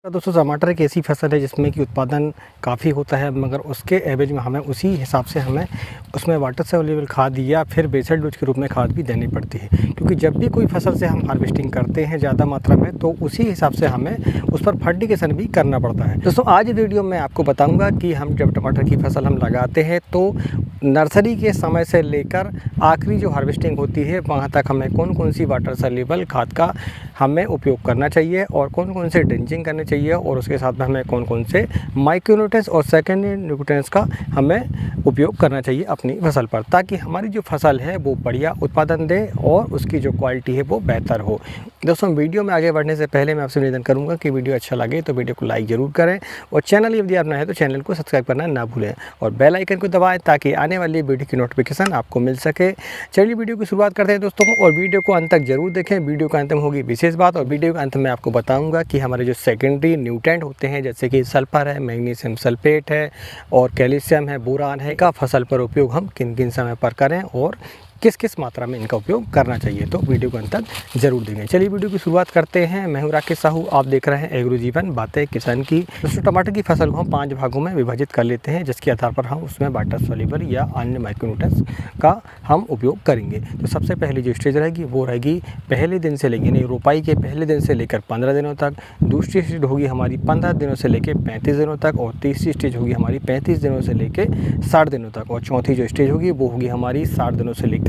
तो दोस्तों टमाटर एक ऐसी फसल है जिसमें कि उत्पादन काफ़ी होता है, मगर उसके एवरेज में हमें उसी हिसाब से हमें उसमें वाटर सॉल्युबल खाद या फिर बेसल डोज के रूप में खाद भी देनी पड़ती है। क्योंकि जब भी कोई फसल से हम हार्वेस्टिंग करते हैं ज़्यादा मात्रा में, तो उसी हिसाब से हमें उस पर फर्टिगेशन भी करना पड़ता है। दोस्तों आज वीडियो में आपको बताऊँगा कि हम जब टमाटर की फसल हम लगाते हैं तो नर्सरी के समय से लेकर आखिरी जो हार्वेस्टिंग होती है वहाँ तक हमें कौन कौन सी वाटर सॉल्युबल खाद का हमें उपयोग करना चाहिए और कौन कौन से ड्रेंचिंग करनी चाहिए, और उसके साथ में हमें कौन कौन से माइक्रोन्यूट्रिएंट्स और सेकेंडरी न्यूट्रिएंट्स का हमें उपयोग करना चाहिए अपनी फसल पर, ताकि हमारी जो फसल है वो बढ़िया उत्पादन दे और उसकी जो क्वालिटी है वो बेहतर हो। दोस्तों वीडियो में आगे बढ़ने से पहले मैं आपसे निवेदन करूंगा कि वीडियो अच्छा लगे तो वीडियो को लाइक ज़रूर करें, और चैनल यदि आप नए हैं तो चैनल को सब्सक्राइब करना ना भूलें और बेल आइकन को दबाएं ताकि आने वाली वीडियो की नोटिफिकेशन आपको मिल सके। चलिए वीडियो की शुरुआत करते हैं दोस्तों, और वीडियो को अंत तक जरूर देखें। वीडियो के अंत में होगी विशेष बात, और वीडियो के अंत में आपको बताऊंगा कि हमारे जो सेकेंडरी न्यूट्रिएंट होते हैं जैसे कि सल्फर है, मैग्नीशियम सल्फेट है और कैल्शियम है, बोरान है, का फसल पर उपयोग हम किन किन समय पर करें और किस किस मात्रा में इनका उपयोग करना चाहिए, तो वीडियो को अंत तक जरूर देखें। चलिए वीडियो की शुरुआत करते हैं। मैं हूं राकेश साहू, आप देख रहे हैं एग्रो जीवन बातें किसान की। दोस्तों टमाटर की फसल को हम 5 भागों में विभाजित कर लेते हैं, जिसके आधार पर हम उसमें वाटर सॉल्युबल या अन्य माइक्रोन्यूट्रिएंट्स का हम उपयोग करेंगे। तो सबसे पहली जो स्टेज रहेगी वो रहेगी पहले दिन से लेकर, यानी रोपाई के पहले दिन से लेकर 15 दिनों तक। दूसरी स्टेज होगी हमारी 15 दिनों से लेकर 35 दिनों तक, और तीसरी स्टेज होगी हमारी 35 दिनों से लेकर 60 दिनों तक, और चौथी जो स्टेज होगी वो होगी हमारी 60 दिनों से लेकर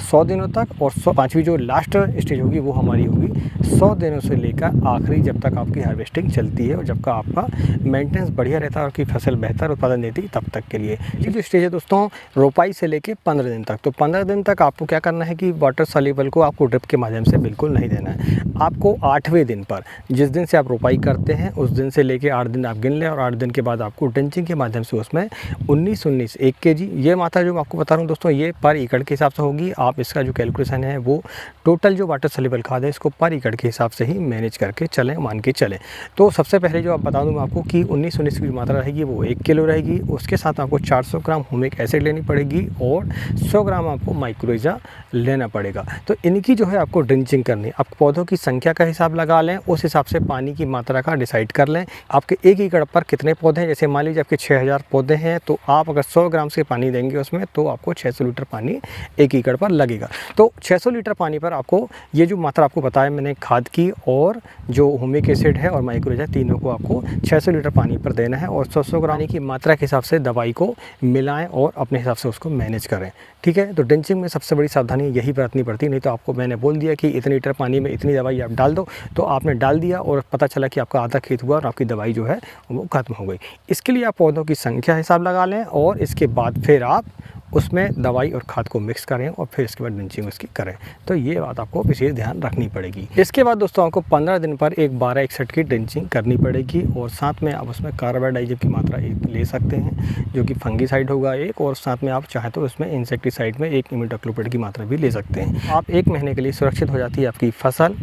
100 दिनों तक, और 5वीं जो लास्ट स्टेज होगी वो हमारी होगी 100 दिनों से लेकर आखिरी जब तक आपकी हार्वेस्टिंग चलती है और जब का आपका मेंटेनेंस बढ़िया रहता है और आपकी फसल बेहतर उत्पादन देती है तब तक के लिए। ये जो स्टेज है दोस्तों रोपाई से लेकर 15 दिन तक, तो 15 दिन तक आपको क्या करना है कि वाटर सॉल्युबल को आपको ड्रिप के माध्यम से बिल्कुल नहीं देना है। आपको 8वें दिन पर, जिस दिन से आप रोपाई करते हैं उस दिन से लेकर 8 दिन आप गिन लें, और 8 दिन के बाद आपको ड्रेंचिंग के माध्यम से उसमें 19-19 1 kg, ये मात्रा जो मैं आपको बता रहा हूँ दोस्तों ये पर एकड़ के हिसाब से होगी। आप इसका जो कैलकुलेशन है वो टोटल जो वाटर सॉल्युबल खाद है इसको पर एकड़ के हिसाब से ही मैनेज करके चलें, मान के चलें। तो सबसे पहले जो आप बता दूँ आपको कि 19-19 की मात्रा रहेगी वो 1 किलो रहेगी। उसके साथ आपको 400 ग्राम ह्यूमिक एसिड लेनी पड़ेगी और 100 ग्राम आपको माइक्रोजा लेना पड़ेगा। तो इनकी जो है आपको ड्रेंचिंग करनी है। आप पौधों की संख्या का हिसाब लगा लें, उस हिसाब से पानी की मात्रा का डिसाइड कर लें। आपके 1 एकड़ पर कितने पौधे हैं, जैसे मान लीजिए आपके 6000 पौधे हैं, तो आप अगर 100 ग्राम से पानी देंगे उसमें तो आपको 600 लीटर पानी 1 एकड़ पर लगेगा। तो 600 लीटर पानी पर आपको ये जो मात्रा आपको बताया मैंने खाद की और जो ह्यूमिक एसिड है और माइक्रोजा, तीनों को आपको 600 लीटर पानी पर देना है, और 100 ग्राम की मात्रा के हिसाब से दवाई को मिलाएं और अपने हिसाब से उसको मैनेज करें। ठीक है, तो ड्रेंचिंग में सबसे बड़ी सावधानी यही बरतनी पड़ती है। नहीं तो आपको मैंने बोल दिया कि इतने लीटर पानी में इतनी दवाई आप डाल दो, तो आपने डाल दिया और पता चला कि आपका आधा खेत हुआ और आपकी दवाई जो है वो खत्म हो गई। इसके लिए आप पौधों की संख्या हिसाब लगा लें और इसके बाद फिर आप उसमें दवाई और खाद को मिक्स करें और फिर इसके बाद ड्रेंचिंग उसकी करें। तो ये बात आपको विशेष ध्यान रखनी पड़ेगी। इसके बाद दोस्तों आपको 15 दिन पर एक 12-61 की ड्रेंचिंग करनी पड़ेगी, और साथ में आप उसमें कार्बाडाइजिम की मात्रा एक ले सकते हैं जो कि फंगीसाइड होगा एक, और साथ में आप चाहें तो उसमें इंसेक्टिसाइड में एक इमिडाक्लोप्रिड की मात्रा भी ले सकते हैं। आप 1 महीने के लिए सुरक्षित हो जाती है आपकी फसल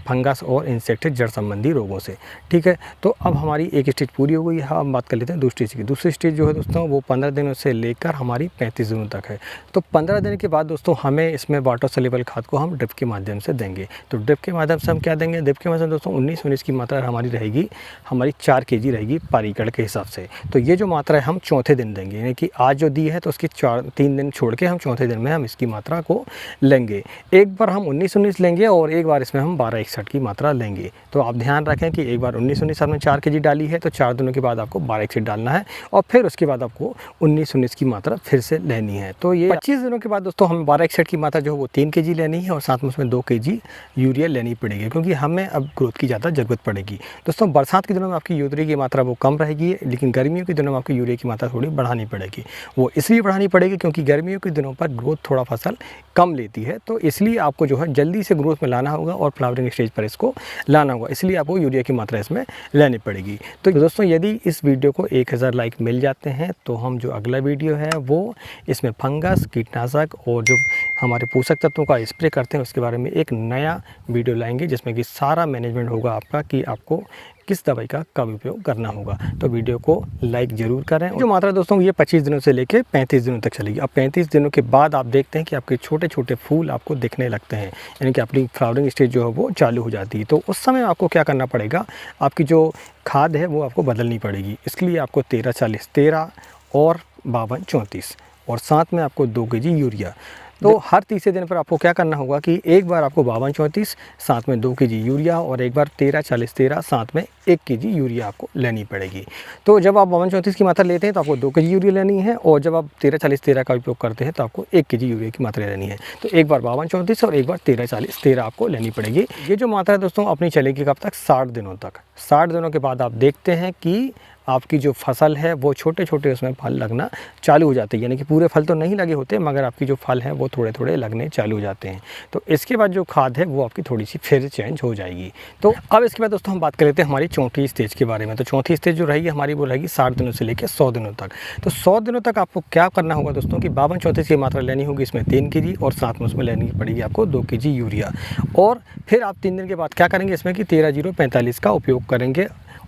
फंगस और इंसेक्ट जड़ संबंधी रोगों से। ठीक है, तो अब हमारी एक स्टेज पूरी हो गई है। हम बात कर लेते हैं दूसरी स्टेज की। दूसरी स्टेज जो है दोस्तों वो 15 दिनों से लेकर हमारी 35 दिनों तक है। तो 15 दिन के बाद दोस्तों हमें इसमें वाटर सॉल्युबल खाद को हम ड्रिप के माध्यम से देंगे। तो ड्रिप के माध्यम से हम क्या देंगे, ड्रिप के माध्यम से दोस्तों 19-19 की मात्रा हमारी रहेगी, हमारी 4 kg रहेगी पर एकड़ के हिसाब से। तो ये जो मात्रा है हम चौथे दिन देंगे, यानी कि आज जो दी है तो उसकी 3 दिन छोड़ के हम चौथे दिन में हम इसकी मात्रा को लेंगे। एक बार हम 19-19 लेंगे और एक बार इसमें हम 12-61 की मात्रा लेंगे। तो आप ध्यान रखें कि एक बार 19-19 आपने 4 kg डाली है तो 4 दिनों के बाद आपको 12-61 डालना है, और फिर उसके बाद आपको 19-19 की मात्रा फिर से लेनी है। तो ये 25 दिनों के बाद दोस्तों हम 12-61 की मात्रा जो है वो 3 kg लेनी है, और साथ में उसमें 2 kg यूरिया लेनी पड़ेगी, क्योंकि हमें अब ग्रोथ की ज़्यादा ज़रूरत पड़ेगी। दोस्तों बरसात के दिनों में आपकी यूरिया की मात्रा वो कम रहेगी, लेकिन गर्मियों के दिनों में आपकी यूरिया की मात्रा थोड़ी बढ़ानी पड़ेगी। वो इसलिए बढ़ानी पड़ेगी क्योंकि गर्मियों के दिनों पर ग्रोथ थोड़ा फसल कम लेती है, तो इसलिए आपको जो है जल्दी से ग्रोथ में लाना होगा और फ्लावरिंग स्टेज पर इसको लाना होगा, इसलिए आपको यूरिया की मात्रा इसमें लेनी पड़ेगी। तो दोस्तों यदि इस वीडियो को 1000 लाइक मिल जाते हैं तो हम जो अगला वीडियो है वो इसमें फंगस, कीटनाशक और जो हमारे पोषक तत्वों का स्प्रे करते हैं उसके बारे में एक नया वीडियो लाएंगे, जिसमें कि सारा मैनेजमेंट होगा आपका कि आपको किस दवाई का कब उपयोग करना होगा। तो वीडियो को लाइक ज़रूर करें। जो मात्रा दोस्तों ये 25 दिनों से लेकर 35 दिनों तक चलेगी। अब 35 दिनों के बाद आप देखते हैं कि आपके छोटे छोटे फूल आपको दिखने लगते हैं, यानी कि अपनी फ्लावरिंग स्टेज जो है वो चालू हो जाती है। तो उस समय आपको क्या करना पड़ेगा, आपकी जो खाद है वो आपको बदलनी पड़ेगी। इसके लिए आपको 13-40-13 और 52-34 और साथ में आपको 2 kg यूरिया। तो हर तीसरे दिन पर आपको क्या करना होगा कि एक बार आपको 52-34 साथ में 2 kg यूरिया और एक बार 13-40-13 साथ में 1 kg यूरिया आपको लेनी पड़ेगी। तो जब आप 52-34 की मात्रा लेते हैं तो आपको 2 kg यूरिया लेनी है, और जब आप 13-40-13 का उपयोग करते हैं तो आपको 1 kg यूरिया की मात्रा लेनी है। तो एक बार 52-34 और एक बार 13-40-13 आपको लेनी पड़ेगी। ये जो मात्रा है दोस्तों अपनी चलेगी कब तक, 60 दिनों तक। 60 दिनों के बाद आप देखते हैं कि आपकी जो फसल है वो छोटे छोटे उसमें फल लगना चालू हो जाते हैं, यानी कि पूरे फल तो नहीं लगे होते मगर आपकी जो फल है वो थोड़े थोड़े लगने चालू हो जाते हैं। तो इसके बाद जो खाद है वो आपकी थोड़ी सी फिर चेंज हो जाएगी। तो अब इसके बाद दोस्तों हम बात कर लेते हैं हमारी चौथी स्टेज के बारे में। तो चौथी स्टेज जो रहेगी हमारी वो रहेगी 60 दिनों से लेकर 100 दिनों तक। तो 100 दिनों तक आपको क्या करना होगा दोस्तों कि 52-34 की मात्रा लेनी होगी, इसमें 3 kg और साथ में उसमें लेनी पड़ेगी आपको 2 kg यूरिया। और फिर आप 3 दिन के बाद क्या करेंगे, इसमें कि 13-0-45 का उपयोग करेंगे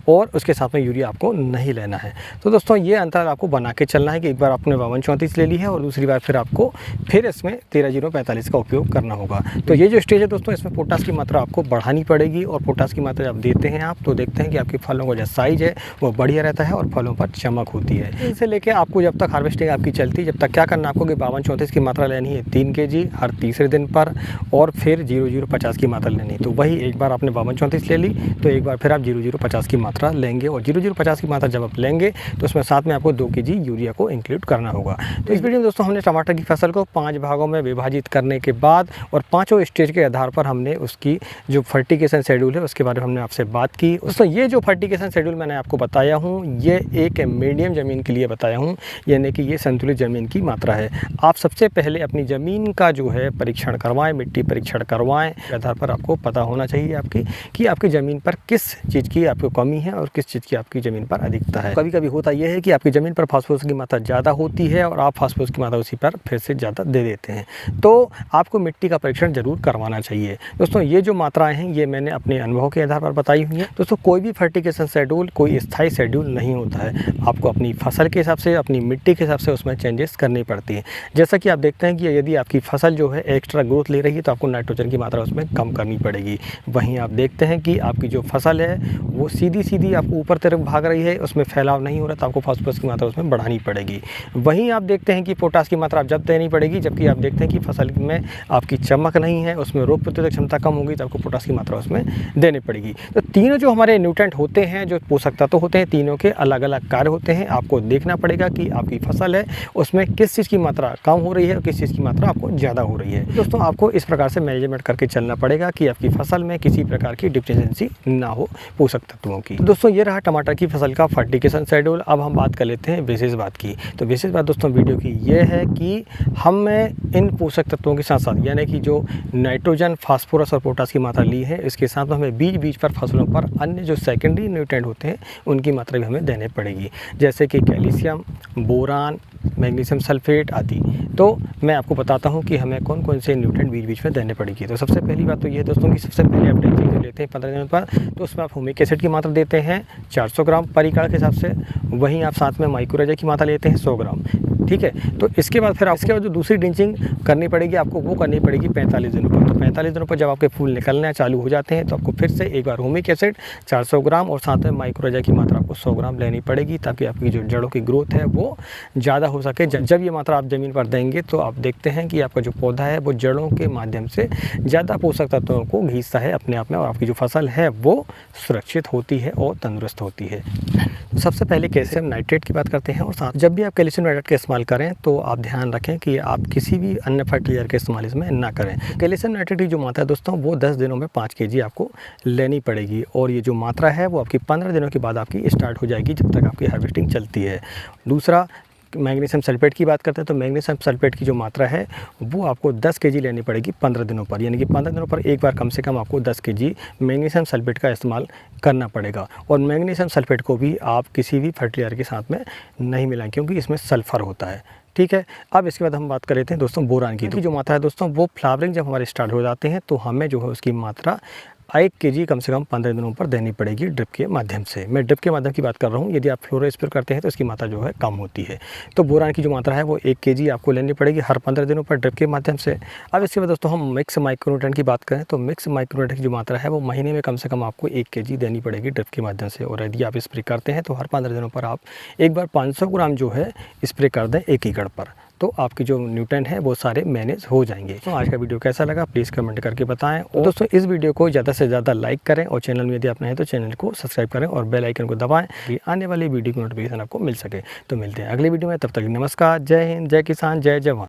और उसके साथ में यूरिया आपको नहीं लेना है। तो दोस्तों ये अंतर आपको बना के चलना है कि एक बार आपने 52-34 ले ली है और दूसरी बार फिर इसमें 13-0-45 का उपयोग करना होगा। तो ये जो स्टेज है दोस्तों इसमें पोटास की मात्रा आपको बढ़ानी पड़ेगी, और पोटास की मात्रा जब देते हैं आप तो देखते हैं कि आपके फलों का जो साइज है वो बढ़िया रहता है और फलों पर चमक होती है। इसे लेकर आपको जब तक हार्वेस्टिंग आपकी चलती है, जब तक क्या करना आपको कि 52-34 की मात्रा लेनी है 3 kg हर तीसरे दिन पर, और फिर 0-0-50 की मात्रा लेनी है। तो वही एक बार आपने 52-34 ले ली तो एक बार फिर आप 0-0-50 की मात्रा लेंगे, और 0-0-50 की मात्रा जब आप लेंगे तो उसमें साथ में आपको 2 kg यूरिया को इंक्लूड करना होगा। तो इस वीडियो में दोस्तों हमने टमाटर की फसल को 5 भागों में विभाजित करने के बाद और पाँचों स्टेज के आधार पर हमने उसकी जो फर्टिगेशन शेड्यूल है उसके बारे में हमने आपसे बात की। दोस्तों ये जो फर्टिगेशन शेड्यूल मैंने आपको बताया हूँ ये एक मीडियम ज़मीन के लिए बताया हूँ, यानी कि ये संतुलित ज़मीन की मात्रा है। आप सबसे पहले अपनी ज़मीन का जो है परीक्षण करवाएं, मिट्टी परीक्षण करवाएं। आधार पर आपको पता होना चाहिए कि आपकी ज़मीन पर किस चीज़ की आपको कमी है और किस चीज़ की आपकी ज़मीन पर अधिकता है। कभी कभी होता यह है कि आपकी ज़मीन पर फास्फोरस की मात्रा ज़्यादा होती है और आप फास्फोरस की मात्रा उसी पर फिर से ज़्यादा दे देते हैं, तो आपको मिट्टी का परीक्षण जरूर करवाना चाहिए। दोस्तों ये जो मात्राएं हैं ये मैंने अपने अनुभव के आधार पर बताई हुई हैं। दोस्तों कोई भी फर्टिगेशन शेड्यूल कोई स्थायी शेड्यूल नहीं होता है, आपको अपनी फसल के हिसाब से अपनी मिट्टी के हिसाब से उसमें चेंजेस करनी पड़ती है। जैसा कि आप देखते हैं कि यदि आपकी फसल जो है एक्स्ट्रा ग्रोथ ले रही है तो आपको नाइट्रोजन की मात्रा उसमें कम करनी पड़ेगी। वहीं आप देखते हैं कि आपकी जो फसल है वो सीधी आपको ऊपर तरफ भाग रही है, उसमें फैलाव नहीं हो रहा तो आपको फास्फोरस की मात्रा उसमें बढ़ानी पड़ेगी। वहीं आप देखते हैं कि पोटास की मात्रा आप जब देनी पड़ेगी, जबकि आप देखते हैं कि फसल में आपकी चमक नहीं है, उसमें रोग प्रतिरोधक क्षमता कम होगी तो आपको पोटास की मात्रा उसमें देनी पड़ेगी। तो तीनों जो हमारे न्यूट्रेंट होते हैं, जो पोषक तत्व होते हैं, तीनों के अलग अलग कार्य होते हैं। आपको देखना पड़ेगा कि आपकी फसल है उसमें किस चीज़ की मात्रा कम हो रही है और किस चीज़ की मात्रा आपको ज़्यादा हो रही है। दोस्तों आपको इस प्रकार से मैनेजमेंट करके चलना पड़ेगा कि आपकी फसल में किसी प्रकार की डिफिशिएंसी ना हो पोषक तत्वों की। दोस्तों ये रहा टमाटर की फसल का फर्टिगेशन शेड्यूल। अब हम बात कर लेते हैं विशेष बात की। तो विशेष बात दोस्तों वीडियो की ये है कि हमें इन पोषक तत्वों के साथ साथ यानी कि जो नाइट्रोजन, फास्फोरस और पोटास की मात्रा ली है, इसके साथ में हमें बीच बीच पर फसलों पर अन्य जो सेकेंडरी न्यूट्रिएंट होते हैं उनकी मात्रा भी हमें देने पड़ेगी, जैसे कि कैल्शियम, बोरान, मैग्नीशियम सल्फेट आदि। तो मैं आपको बताता हूँ कि हमें कौन कौन से न्यूट्रिएंट बीच बीच में देने पड़ेगी। तो सबसे पहली बात तो ये दोस्तों कि सबसे पहले आप ड्रिंचिंग लेते हैं 15 दिनों पर, तो उसमें आप ह्यूमिक एसिड की मात्रा देते हैं 400 ग्राम पर एकड़ के हिसाब से। वहीं आप साथ में माइक्रोराइजा की मात्रा लेते हैं 100 ग्राम। ठीक है, तो इसके बाद जो दूसरी ड्रिंचिंग करनी पड़ेगी आपको वो करनी पड़ेगी 45 दिनों पर। तो 45 दिनों पर जब आपके फूल निकलना चालू हो जाते हैं तो आपको फिर से एक बार ह्यूमिक एसिड 400 ग्राम और साथ में माइक्रोराइजा की मात्रा आपको 100 ग्राम लेनी पड़ेगी, ताकि आपकी जो जड़ों की ग्रोथ है वो ज़्यादा हो सके। जब ये मात्रा आप ज़मीन पर देंगे तो आप देखते हैं कि आपका जो पौधा है वो जड़ों के माध्यम से ज़्यादा पोषक तत्वों को खींचता है अपने आप में, और आपकी जो फसल है वो सुरक्षित होती है और तंदुरुस्त होती है। तो सबसे पहले कैल्शियम नाइट्रेट की बात करते हैं, और साथ जब भी आप कैल्शियम नाइट्रेट का इस्तेमाल करें तो आप ध्यान रखें कि आप किसी भी अन्य फर्टिलाइजर का इस्तेमाल इसमें ना करें। कैल्शियम नाइट्रेट की जो मात्रा है दोस्तों वो 10 दिनों में 5 kg आपको लेनी पड़ेगी, और ये जो मात्रा है वो आपकी 15 दिनों के बाद आपकी स्टार्ट हो जाएगी जब तक आपकी हार्वेस्टिंग चलती है। दूसरा मैग्नीशियम सल्फेट की बात करते हैं, तो मैग्नीशियम सल्फेट की जो मात्रा है वो आपको 10 kg लेनी पड़ेगी 15 दिनों पर, यानी कि 15 दिनों पर एक बार कम से कम आपको 10 kg मैग्नीशियम सल्फेट का इस्तेमाल करना पड़ेगा। और मैग्नीशियम सल्फेट को भी आप किसी भी फर्टिलाइजर के साथ में नहीं मिलाएं, क्योंकि इसमें सल्फर होता है। ठीक है, अब इसके बाद हम बात कर लेते हैं दोस्तों बोरान की। तो जो मात्रा है दोस्तों वो फ्लावरिंग जब हमारे स्टार्ट हो जाते हैं तो हमें जो है उसकी मात्रा 1 केजी कम से कम 15 दिनों पर देनी पड़ेगी ड्रिप के माध्यम से। मैं ड्रिप के माध्यम की बात कर रहा हूँ, यदि आप फ्लोरो स्प्रे करते हैं तो इसकी मात्रा जो है कम होती है। तो बोरान की जो मात्रा है वो 1 केजी आपको लेनी पड़ेगी हर 15 दिनों पर ड्रिप के माध्यम से। अब इसके बाद दोस्तों हम मिक्स माइक्रोन्यूट्रेंट की बात करें तो मिक्स माइक्रोन्यूट्रेंट की जो मात्रा है वो महीने में कम से कम आपको 1 केजी देनी पड़ेगी ड्रिप के माध्यम से। और यदि आप स्प्रे करते हैं तो हर 15 दिनों पर आप एक बार 500 ग्राम जो है स्प्रे कर दें 1 एकड़ पर, तो आपके जो न्यूट्रेंट हैं वो सारे मैनेज हो जाएंगे। तो आज का वीडियो कैसा लगा प्लीज़ कमेंट करके बताएं। और दोस्तों इस वीडियो को ज़्यादा से ज़्यादा लाइक करें और चैनल में यदि आप नए हैं तो चैनल को सब्सक्राइब करें और बेल आइकन को दबाएं कि आने वाली वीडियो की नोटिफिकेशन आपको मिल सके। तो मिलते हैं अगली वीडियो में, तब तक नमस्कार, जय हिंद, जय किसान, जय जवान।